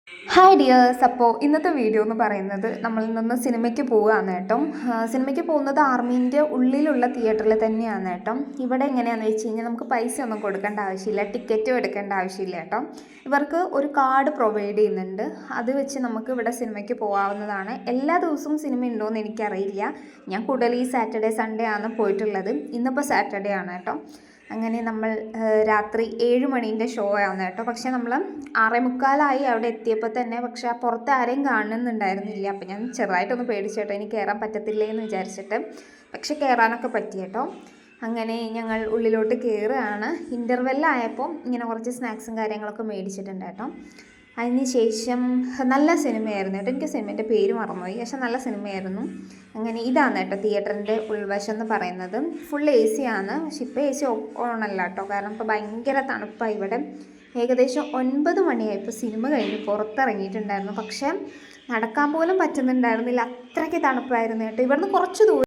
Hi dears. അപ്പോൾ ഇന്നത്തെ video എന്ന് പറയുന്നത് നമ്മളിൽ നിന്ന് സിനിമയ്ക്ക് പോവുകയാണ് കേട്ടോ. സിനിമയ്ക്ക് പോകുന്നത് ആർമീൻ്റെ ഉള്ളിലുള്ള തിയേറ്ററിൽ തന്നെയാണ് കേട്ടോ. ഇവിടെ എങ്ങനെയാണെന്ന് വെച്ച് കഴിഞ്ഞാൽ നമുക്ക് പൈസ ഒന്നും കൊടുക്കേണ്ട ആവശ്യമില്ല, ടിക്കറ്റും എടുക്കേണ്ട ആവശ്യമില്ല കേട്ടോ. ഇവർക്ക് ഒരു കാർഡ് പ്രൊവൈഡ് ചെയ്യുന്നുണ്ട്, അത് വെച്ച് നമുക്ക് ഇവിടെ സിനിമയ്ക്ക് പോകാവുന്നതാണ്. എല്ലാ ദിവസവും സിനിമ ഉണ്ടോയെന്ന് എനിക്കറിയില്ല. ഞാൻ കൂടുതൽ ഈ സാറ്റർഡേ സൺഡേ ആണ് പോയിട്ടുള്ളത്. ഇന്നിപ്പോൾ സാറ്റർഡേ ആണ് കേട്ടോ. അങ്ങനെ നമ്മൾ രാത്രി 7 മണീൻ്റെ ഷോ ആണ് കേട്ടോ. പക്ഷേ നമ്മൾ 6:45 അവിടെ എത്തിയപ്പോൾ തന്നെ പക്ഷേ ആ പുറത്ത് ആരെയും കാണുന്നുണ്ടായിരുന്നില്ല. അപ്പോൾ ഞാൻ ചെറുതായിട്ടൊന്ന് പേടിച്ചു കേട്ടോ, ഇനി കയറാൻ പറ്റത്തില്ലേ എന്ന് വിചാരിച്ചിട്ട്. പക്ഷെ കയറാനൊക്കെ പറ്റി കേട്ടോ. അങ്ങനെ ഞങ്ങൾ ഉള്ളിലോട്ട് കയറുകയാണ്. ഇൻ്റർവെല്ലായപ്പോൾ ഇങ്ങനെ കുറച്ച് സ്നാക്സും കാര്യങ്ങളൊക്കെ മേടിച്ചിട്ടുണ്ട് കേട്ടോ. അതിന് ശേഷം നല്ല സിനിമയായിരുന്നു കേട്ടോ. എനിക്ക് സിനിമേൻ്റെ പേര് മറന്നുപോയി, പക്ഷെ നല്ല സിനിമയായിരുന്നു. അങ്ങനെ ഇതാണ് കേട്ടോ തിയേറ്ററിൻ്റെ ഉൾവശം എന്ന് പറയുന്നത്. ഫുൾ എ സി ആണ്, പക്ഷെ ഇപ്പോൾ എ സി ഓണല്ല കേട്ടോ, കാരണം ഇപ്പോൾ ഭയങ്കര തണുപ്പാണ് ഇവിടെ. ഏകദേശം 9 മണിയായി. ഇപ്പോൾ സിനിമ കഴിഞ്ഞ് പുറത്തിറങ്ങിയിട്ടുണ്ടായിരുന്നു, പക്ഷേ നടക്കാൻ പോലും പറ്റുന്നുണ്ടായിരുന്നില്ല, അത്രയ്ക്ക് തണുപ്പായിരുന്നു കേട്ടോ. ഇവിടുന്ന് കുറച്ച് ദൂരം